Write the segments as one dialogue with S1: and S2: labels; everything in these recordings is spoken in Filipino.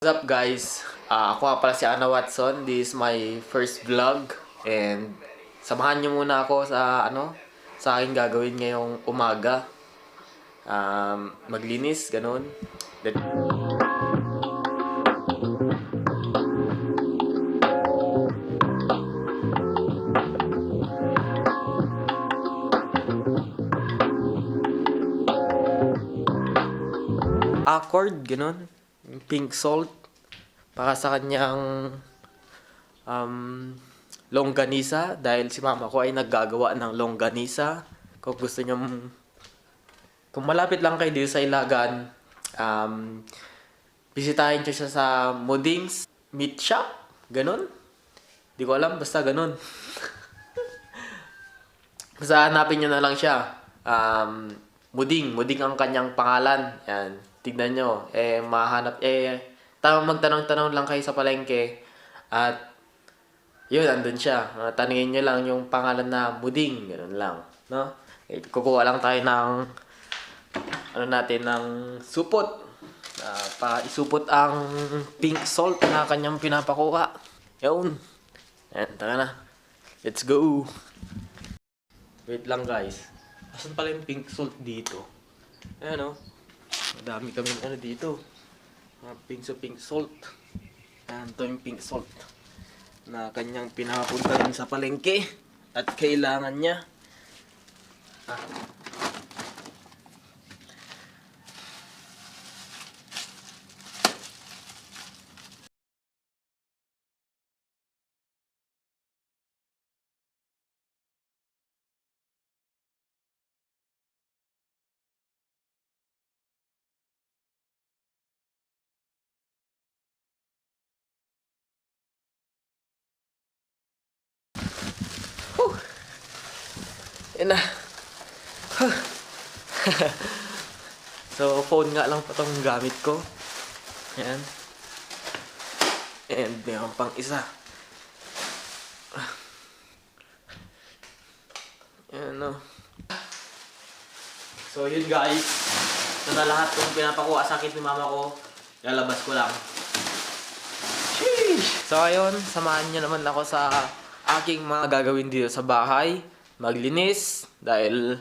S1: What's up guys? Ako nga pala si Anna Watson. This is my first vlog and samahan niyo muna ako sa aking gagawin ngayong umaga. Maglinis, ganun. Accord, ganun. Pink salt para sa kanyang longganisa dahil si mama ko ay naggagawa ng longganisa. Kung gusto niyo, kung malapit lang kayo dito sa Ilagan, bisitahin niyo siya sa Muding's Meat Shop, ganun. Di ko alam, basta ganun. Basta hanapin niyo na lang siya. Muding ang kanyang pangalan. Yan, tignan nyo. Mahanap, magtanong-tanong lang kayo sa palengke. At, yun, andun siya. Tanungin nyo lang yung pangalan na Muding. Ganun lang. No? Kukuha lang tayo ng, ng supot. Para isupot ang pink salt na kanyang pinapakuha. Yun. Yan, tara na. Let's go. Wait lang guys. Asan pala yung pink salt dito? Ayan o. Madami kami dito. Pink salt. Ayan, ito yung pink salt na kanyang pinapunta rin sa palengke. At kailangan niya. Yan na. So, phone nga lang pa itong gamit ko. Yan. And mayroon pang isa. Yan o. So, yun guys. Ito na lahat kung pinapakuha sa akin ni mama ko. Lalabas ko lang. Sheesh! So, ayun. Samahan niyo naman ako sa aking mga gagawin dito sa bahay. Maglinis dahil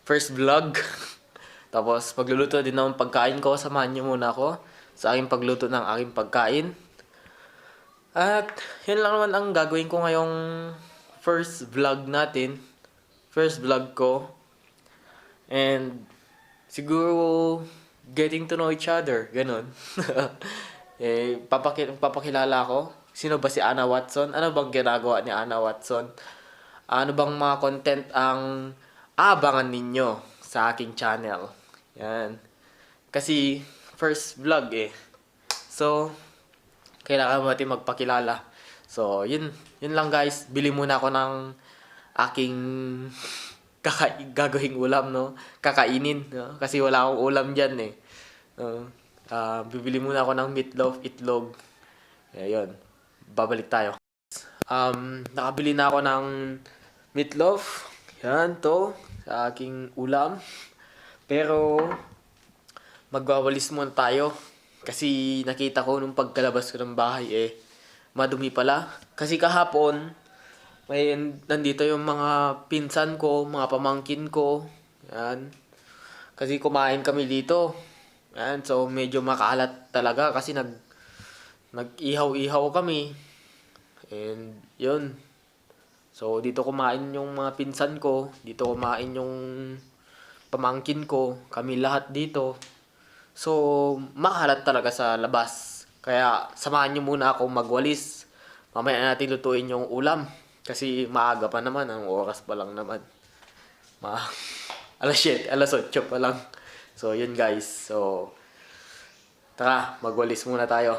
S1: first vlog. Tapos pagluluto din ng pagkain ko. Samahan niyo muna ako sa aking pagluto ng aking pagkain. At yun lang naman ang gagawin ko ngayong first vlog natin. First vlog ko. And siguro getting to know each other. Ganon. Papakilala ko. Sino ba si Anna Watson? Ano bang ginagawa ni Anna Watson? Ano bang mga content ang abangan ninyo sa aking channel? Yan. Kasi, first vlog eh. So, kailangan natin magpakilala. So, yun lang guys. Bili muna ako ng aking gagawing ulam, no? Kakainin, no? Kasi wala akong ulam dyan eh. Bibili muna ako ng meatloaf, itlog. Ayun. Babalik tayo. Nakabili na ako ng meatloaf. Yan to. Sa aking ulam. Pero, magwawalis muna tayo. Kasi nakita ko nung pagkalabas ko ng bahay madumi pala. Kasi kahapon, nandito yung mga pinsan ko, mga pamangkin ko. Yan. Kasi kumain kami dito. Yan. So, medyo makalat talaga kasi nag-ihaw-ihaw kami. And, yun. So, dito kumain yung mga pinsan ko. Dito kumain yung pamangkin ko. Kami lahat dito. So, makalat talaga sa labas. Kaya, samahan nyo muna ako magwalis. Mamaya natin lutuin yung ulam. Kasi maaga pa naman. Ang oras pa lang naman. Alas 8 pa lang. So, yun guys. So, tara, magwalis muna tayo.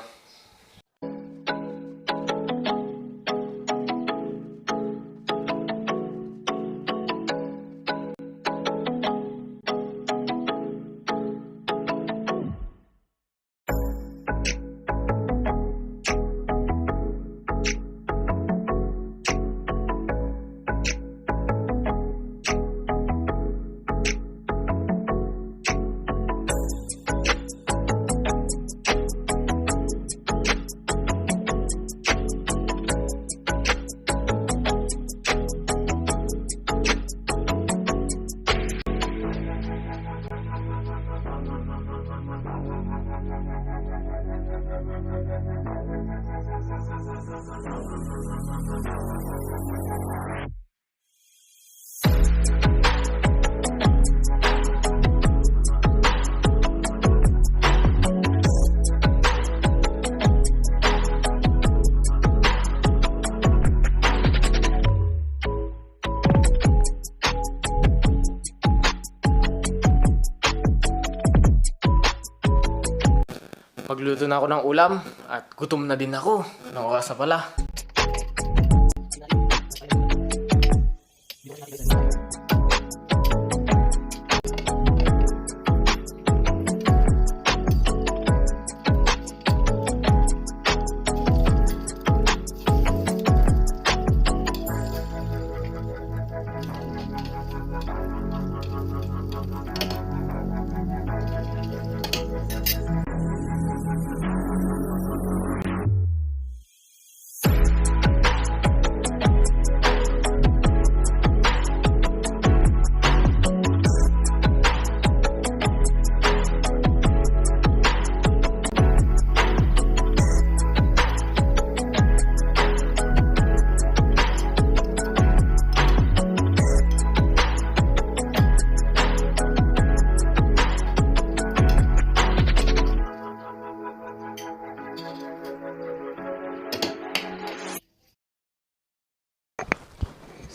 S1: Magluto na ako ng ulam at gutom na din ako. Anong oras na pala?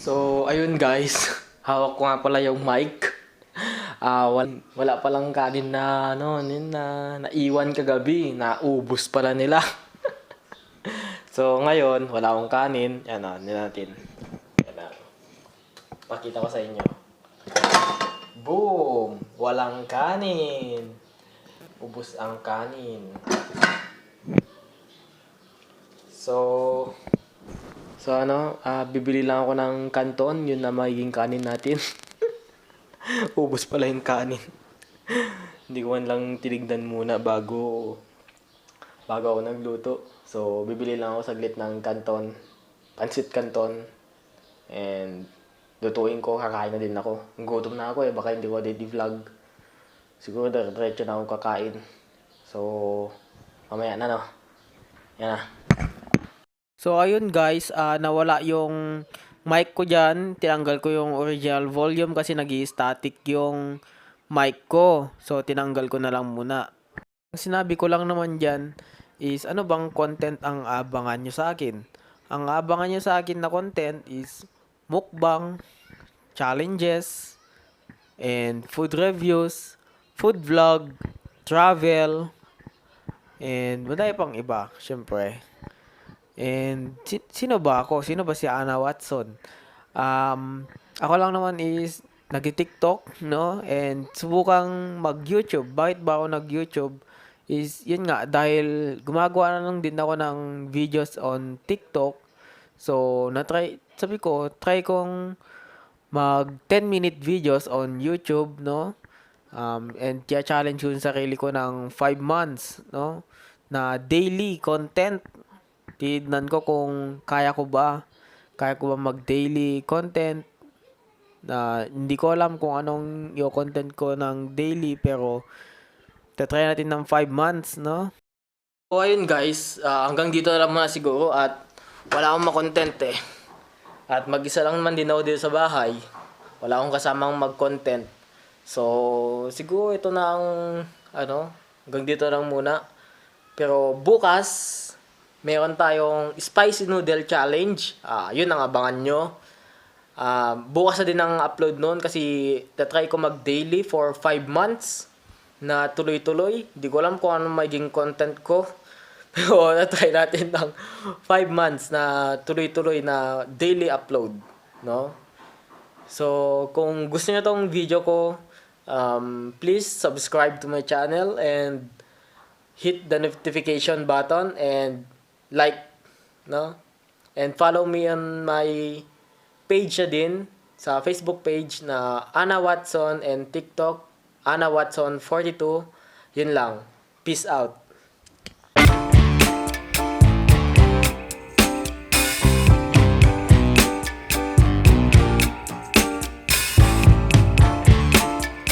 S1: So, ayun guys. Hawak ko nga pala yung mic. Wala palang kanin na, naiwan kagabi. Naubos pala nila. So, ngayon, wala akong kanin. Yan natin. Yan. Pakita ko sa inyo. Boom! Walang kanin. Ubos ang kanin. So, bibili lang ako ng kanton, yun na magiging kanin natin. Ubos pala yung kanin. Hindi ko man lang tinignan muna bago ako nagluto. So, bibili lang ako saglit ng kanton, pansit kanton, and lutuin ko, kakain na din ako. Gutom na ako baka hindi ko vlog. Siguro diretso na ako kakain. So, mamaya na Yan na. So ayun guys, nawala yung mic ko dyan. Tinanggal ko yung original volume kasi nag-i-static yung mic ko. So tinanggal ko na lang muna. Ang sinabi ko lang naman dyan is ano bang content ang abangan nyo sa akin. Ang abangan nyo sa akin na content is mukbang, challenges, and food reviews, food vlog, travel, and madami pang iba, syempre. And sino ba ako? Sino ba si Anna Watson? Ako lang naman is nag-TikTok, no? And subukang mag-YouTube. Bakit ba ako nag-YouTube? Is yun nga dahil gumagawa na lang din ako ng videos on TikTok. So, sabi ko, try kong mag 10-minute videos on YouTube, no? And challenge ko yung sarili ko ng 5 months, no? Na daily content. Tignan ko kung kaya ko ba mag-daily content. Hindi ko alam kung anong yung content ko ng daily, pero tatry natin ng 5 months, no? So, ayun guys, hanggang dito na lang muna siguro at wala akong makontent At mag-isa lang naman din ako dito sa bahay. Wala akong kasamang mag-content. So, siguro ito na ang, hanggang dito lang muna. Pero bukas, meron tayong spicy noodle challenge. Yun ang abangan nyo. Bukas na din ang upload noon kasi tatry ko mag-daily for 5 months na tuloy-tuloy. Hindi ko alam kung anong magiging content ko. Pero natry natin ng 5 months na tuloy-tuloy na daily upload. No? So, kung gusto nyo tong video ko, please subscribe to my channel and hit the notification button and like, no? And follow me on my page na din, sa Facebook page na Anna Watson and TikTok, Anna Watson 42. Yun lang. Peace out.